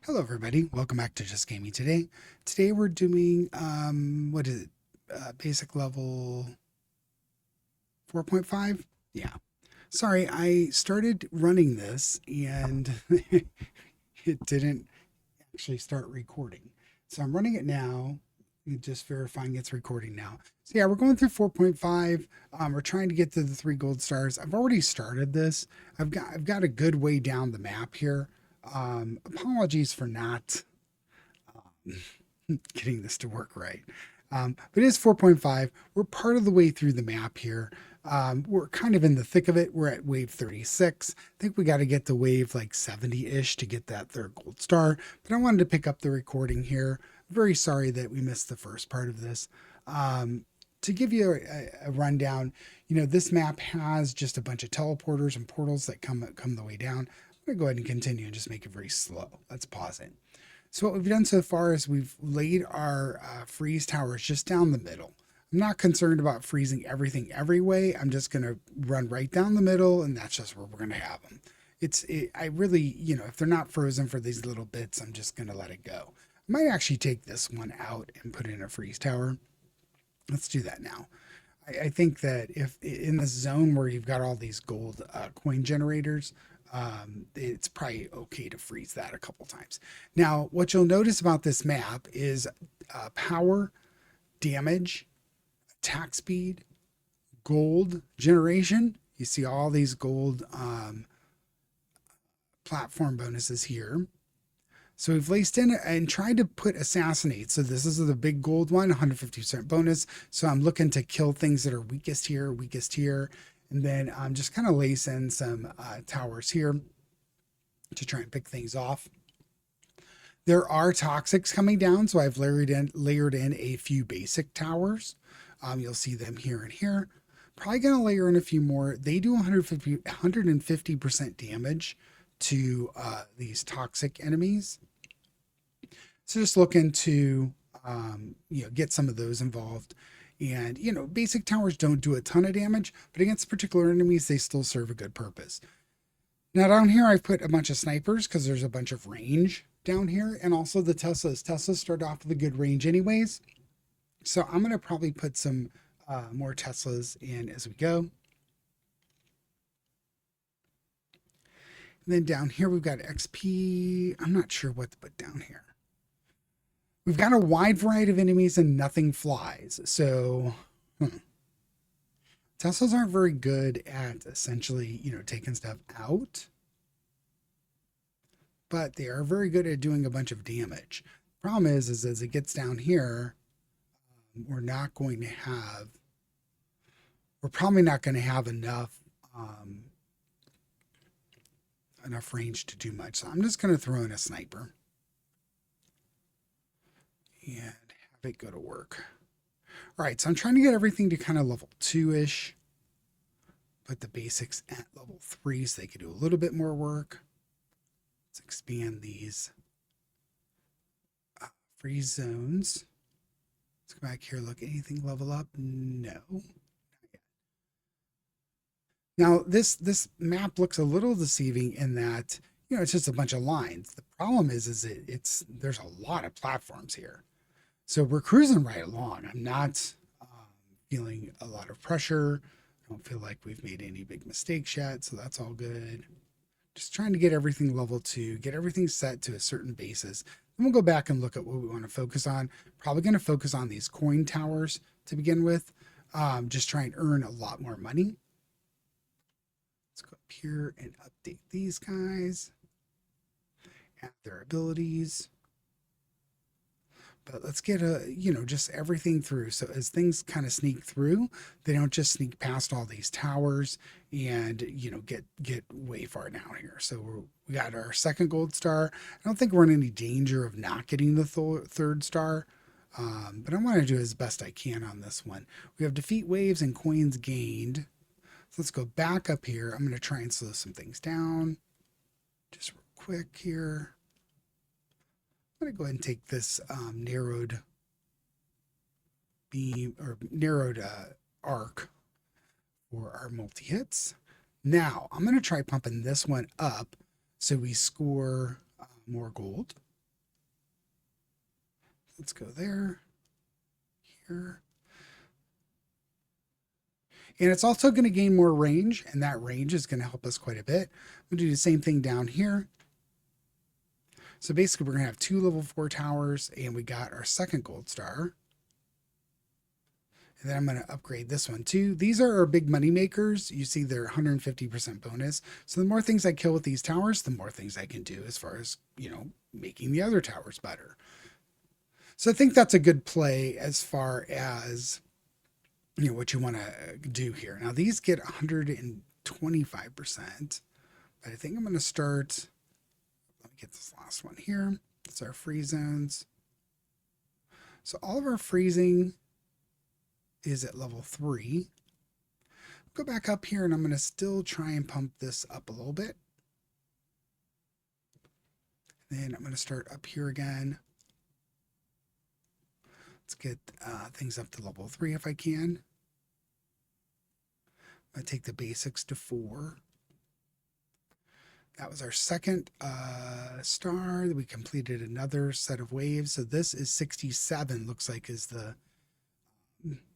Hello everybody, welcome back to Just Gaming Today. Today we're doing, what is it, basic level 4.5? Yeah. Sorry, I started running this and it didn't actually start recording. So I'm running it now, just verifying it's recording now. So yeah, we're going through 4.5. We're trying to get to the 3 gold stars. I've already started this. I've got a good way down the map here. Apologies for not getting this to work right. But it is 4.5. We're part of the way through the map here. We're kind of in the thick of it. We're at wave 36. I think we got to get to wave like 70-ish to get that 3rd gold star. But I wanted to pick up the recording here. Very sorry that we missed the first part of this. To give you a rundown, this map has just a bunch of teleporters and portals that come the way down. I'm going to go ahead and continue and just make it very slow. Let's pause it. So what we've done so far is we've laid our freeze towers just down the middle. I'm not concerned about freezing everything every way. I'm just going to run right down the middle, and that's just where we're going to have them. I really, if they're not frozen for these little bits, I'm just going to let it go. I might actually take this one out and put in a freeze tower. Let's do that now. I think that if in the zone where you've got all these gold coin generators, it's probably okay to freeze that a couple times. Now, what you'll notice about this map is power, damage, attack speed, gold generation. You see all these gold platform bonuses here. So we've laced in and tried to put assassinate. So this is the big gold one, 150% bonus. So I'm looking to kill things that are weakest here. And then I'm just kind of lace in some towers here to try and pick things off. There are toxics coming down, so I've layered in a few basic towers. You'll see them here and here. Probably going to layer in a few more. They do 150% damage to these toxic enemies. So just looking to get some of those involved. And basic towers don't do a ton of damage, but against particular enemies, they still serve a good purpose. Now down here, I've put a bunch of snipers because there's a bunch of range down here, and also the Teslas. Teslas start off with a good range anyways. So I'm going to probably put some more Teslas in as we go. And then down here, we've got XP. I'm not sure what to put down here. We've got a wide variety of enemies and nothing flies. So Teslas aren't very good at essentially, taking stuff out. But they are very good at doing a bunch of damage. Problem is as it gets down here, we're probably not going to have enough range to do much. So I'm just going to throw in a sniper and have it go to work. All right, so I'm trying to get everything to kind of level 2-ish. Put the basics at level 3 so they could do a little bit more work. Let's expand these freeze zones. Let's go back here, look, anything level up? No. Now, this map looks a little deceiving in that, it's just a bunch of lines. The problem is there's a lot of platforms here. So we're cruising right along. I'm not feeling a lot of pressure. I don't feel like we've made any big mistakes yet, so that's all good. Just trying to get everything level 2, get everything set to a certain basis. Then we'll go back and look at what we want to focus on. Probably going to focus on these coin towers to begin with. Just try and earn a lot more money. Let's go up here and update these guys. Add their abilities. But let's get just everything through. So as things kind of sneak through, they don't just sneak past all these towers and, get way far down here. So we got our 2nd gold star. I don't think we're in any danger of not getting the 3rd star. But I want to do as best I can on this one. We have defeat waves and coins gained. So let's go back up here. I'm going to try and slow some things down. Just real quick here. I'm going to go ahead and take this narrowed beam or narrowed arc for our multi-hits. Now, I'm going to try pumping this one up so we score more gold. let's go there, here. And it's also going to gain more range, and that range is going to help us quite a bit. I'm going to do the same thing down here. So basically, we're going to have 2 level 4 towers, and we got our second gold star. And then I'm going to upgrade this one too. These are our big money makers. You see they're 150% bonus. So the more things I kill with these towers, the more things I can do as far as, making the other towers better. So I think that's a good play as far as, what you want to do here. Now these get 125%, but I think I'm going to start, let me get this last one here. It's our freeze zones. So all of our freezing is at level 3. Go back up here and I'm going to still try and pump this up a little bit. Then I'm going to start up here again. Let's get things up to level 3 if I can. I'm going to take the basics to 4. That was our second star. We completed another set of waves. So this is 67, looks like is the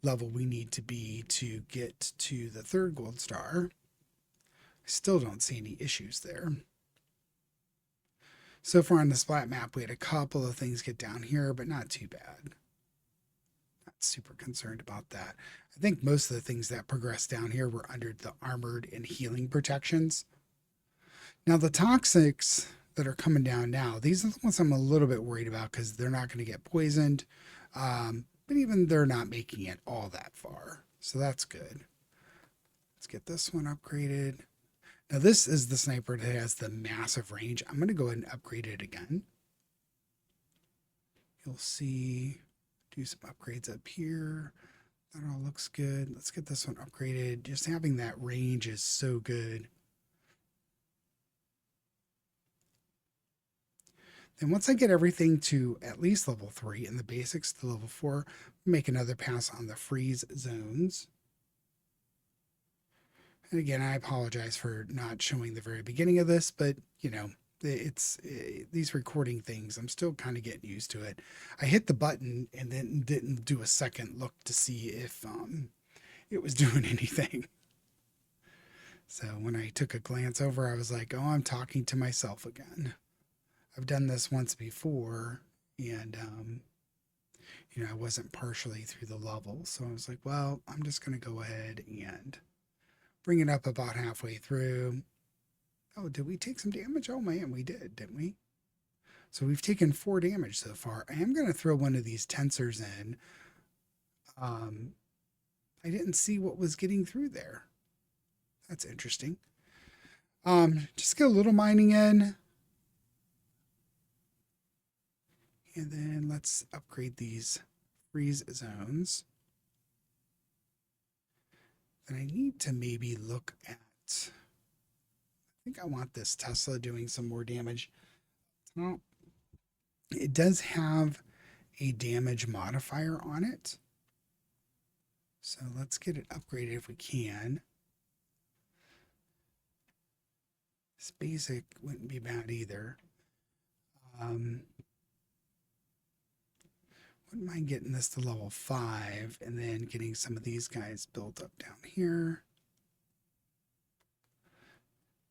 level we need to be to get to the third gold star. I still don't see any issues there. So far on the splat map, we had a couple of things get down here, but not too bad. Not super concerned about that. I think most of the things that progressed down here were under the armored and healing protections. Now the toxics that are coming down now, these are the ones I'm a little bit worried about because they're not going to get poisoned. But even they're not making it all that far. So that's good. Let's get this one upgraded. Now this is the sniper that has the massive range. I'm going to go ahead and upgrade it again. You'll see, do some upgrades up here. That all looks good. Let's get this one upgraded. Just having that range is so good. Then once I get everything to at least level 3 and the basics to level 4, make another pass on the freeze zones. And again, I apologize for not showing the very beginning of this, but it's these recording things, I'm still kind of getting used to it. I hit the button and then didn't do a second look to see if it was doing anything. So when I took a glance over, I was like, oh, I'm talking to myself again. I've done this once before, and I wasn't partially through the level, so I was like, well, I'm just going to go ahead and bring it up about halfway through. Oh, did we take some damage? Oh man, we did, didn't we? So we've taken 4 damage so far. I am going to throw one of these tensors in. I didn't see what was getting through there. That's interesting. Just get a little mining in. And then let's upgrade these freeze zones. Then I need to maybe look at, I think I want this Tesla doing some more damage. Well, it does have a damage modifier on it. So let's get it upgraded if we can. This basic wouldn't be bad either. Wouldn't mind getting this to level 5 and then getting some of these guys built up down here.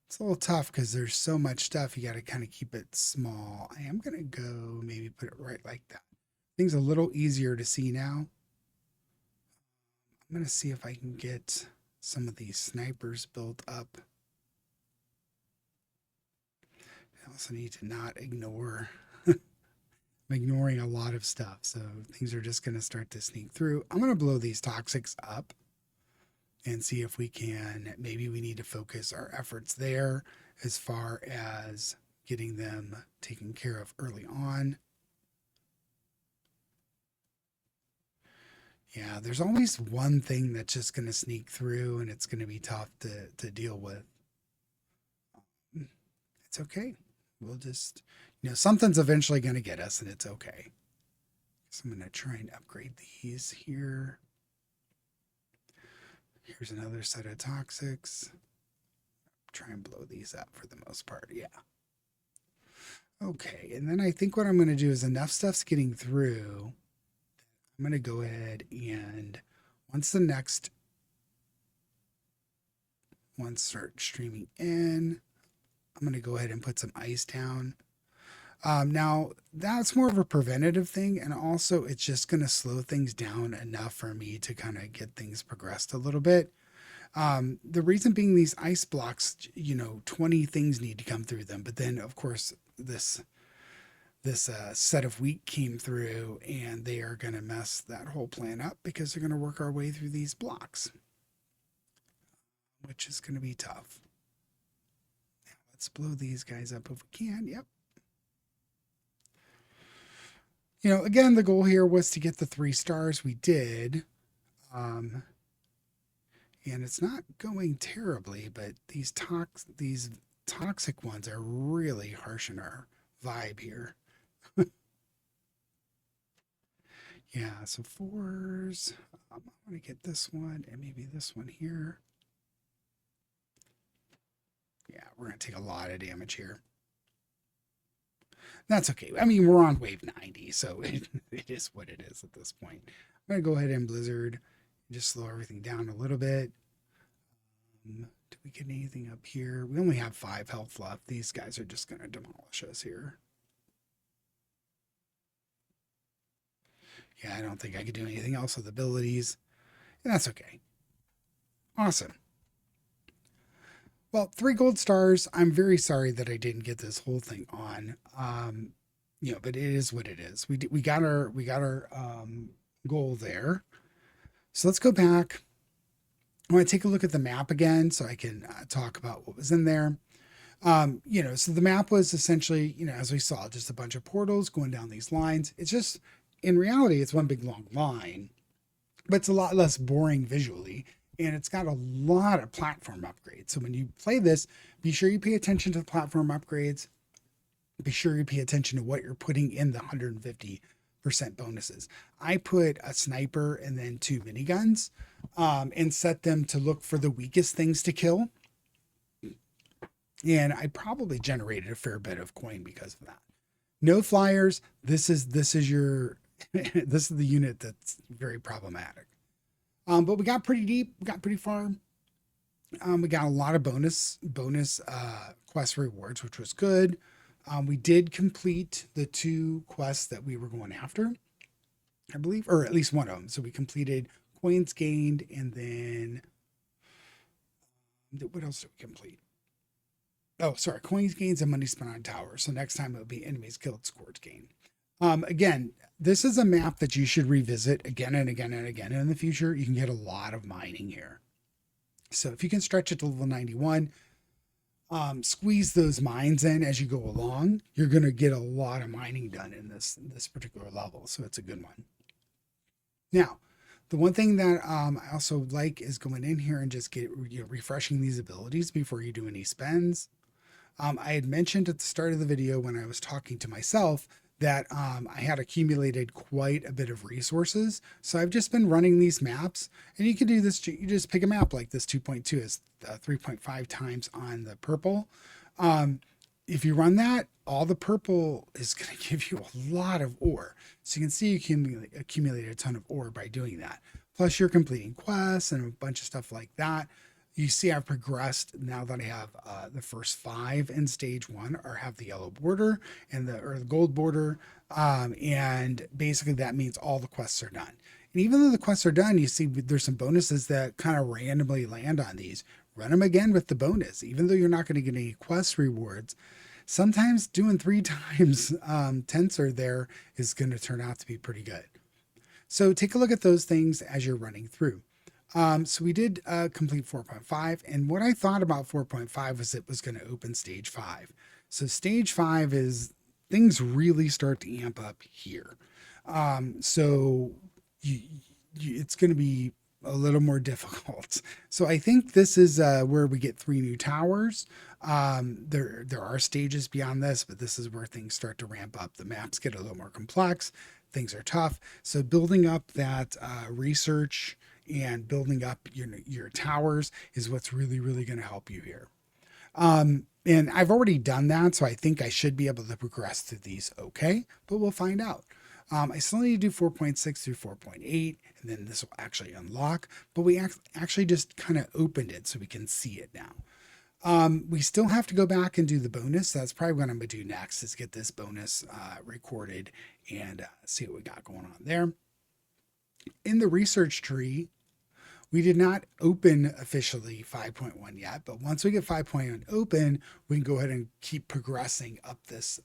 It's a little tough because there's so much stuff. You got to kind of keep it small. I am going to go maybe put it right like that. Things a little easier to see now. I'm going to see if I can get some of these snipers built up. I also need to not ignore I'm ignoring a lot of stuff, so things are just going to start to sneak through. I'm going to blow these toxics up and see if we can, maybe we need to focus our efforts there as far as getting them taken care of early on. Yeah, there's always one thing that's just going to sneak through and it's going to be tough to deal with. It's okay. We'll just, something's eventually going to get us and it's okay. So I'm going to try and upgrade these here. Here's another set of toxics. Try and blow these up for the most part. Yeah. Okay, and then I think what I'm going to do is enough stuff's getting through. I'm going to go ahead and once the next ones start streaming in, I'm going to go ahead and put some ice down. Now, that's more of a preventative thing, and also it's just going to slow things down enough for me to kind of get things progressed a little bit. The reason being these ice blocks, 20 things need to come through them, but then of course this set of wheat came through, and they are going to mess that whole plan up because they're going to work our way through these blocks, which is going to be tough. Now, let's blow these guys up if we can. Yep. Again, the goal here was to get the 3 stars. We did. Um, and it's not going terribly, but these toxic ones are really harsh in our vibe here. Yeah, so 4s. I'm going to get this one and maybe this one here. Yeah, we're going to take a lot of damage here. That's okay. I mean, we're on wave 90, so it is what it is at this point. I'm going to go ahead and Blizzard and just slow everything down a little bit. Do we get anything up here? We only have 5 health left. These guys are just going to demolish us here. Yeah, I don't think I could do anything else with abilities. And that's okay. Awesome. Well, 3 gold stars. I'm very sorry that I didn't get this whole thing on. But it is what it is. We got our goal there. So let's go back. I want to take a look at the map again so I can talk about what was in there. So the map was essentially, as we saw, just a bunch of portals going down these lines. It's just, in reality, it's one big long line, but it's a lot less boring visually. And it's got a lot of platform upgrades. So when you play this, be sure you pay attention to the platform upgrades. Be sure you pay attention to what you're putting in the 150% bonuses. I put a sniper and then 2 miniguns and set them to look for the weakest things to kill. And I probably generated a fair bit of coin because of that. No flyers. This is your this is the unit that's very problematic. But we got pretty deep, we got pretty far. We got a lot of bonus quest rewards, which was good. We did complete the 2 quests that we were going after, I believe, or at least one of them. So we completed coins gained, and then what else did we complete? Oh, sorry, coins gains and money spent on towers. So next time it'll be enemies killed, scores gained. Again, this is a map that you should revisit again and again and again in the future. You can get a lot of mining here. So if you can stretch it to level 91, squeeze those mines in as you go along, you're going to get a lot of mining done in this particular level. So it's a good one. Now, the one thing that I also like is going in here and just refreshing these abilities before you do any spends. I had mentioned at the start of the video when I was talking to myself that I had accumulated quite a bit of resources. So I've just been running these maps, and you can do this. You just pick a map like this 2.2 is 3.5 times on the purple. If you run that, all the purple is going to give you a lot of ore. So you can see you can accumulate a ton of ore by doing that. Plus you're completing quests and a bunch of stuff like that. You see I've progressed now that I have the first 5 in stage 1 or have the yellow border and the gold border. And basically that means all the quests are done. And even though the quests are done, you see there's some bonuses that kind of randomly land on these. Run them again with the bonus. Even though you're not going to get any quest rewards, sometimes doing 3 times tensor there is going to turn out to be pretty good. So take a look at those things as you're running through. So we did complete 4.5, and what I thought about 4.5 was it was going to open stage 5. So stage 5 is things really start to amp up here. So it's going to be a little more difficult. So I think this is where we get 3 new towers. There are stages beyond this, but this is where things start to ramp up. The maps get a little more complex. Things are tough. So building up that research and building up your towers is what's really, really going to help you here. And I've already done that, so I think I should be able to progress through these okay, but we'll find out. I still need to do 4.6 through 4.8, and then this will actually unlock, but we actually just kind of opened it so we can see it now. We still have to go back and do the bonus. That's probably what I'm going to do next, is get this bonus recorded and see what we got going on there. In the research tree, we did not open officially 5.1 yet, but once we get 5.1 open, we can go ahead and keep progressing up this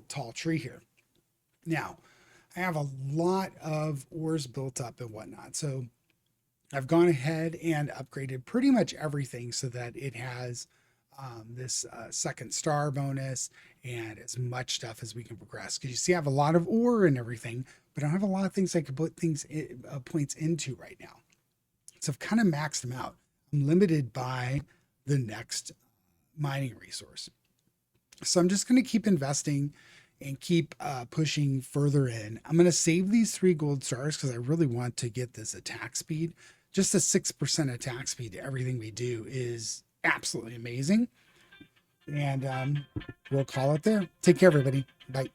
tall tree here. Now, I have a lot of ores built up and whatnot, so I've gone ahead and upgraded pretty much everything so that it has this second star bonus and as much stuff as we can progress. Because you see, I have a lot of ore and everything, but I don't have a lot of things I can put points into right now. So I've kind of maxed them out. I'm limited by the next mining resource. So I'm just going to keep investing and keep pushing further in. I'm going to save these 3 gold stars because I really want to get this attack speed. Just a 6% attack speed to everything we do is absolutely amazing. And we'll call it there. Take care, everybody. Bye.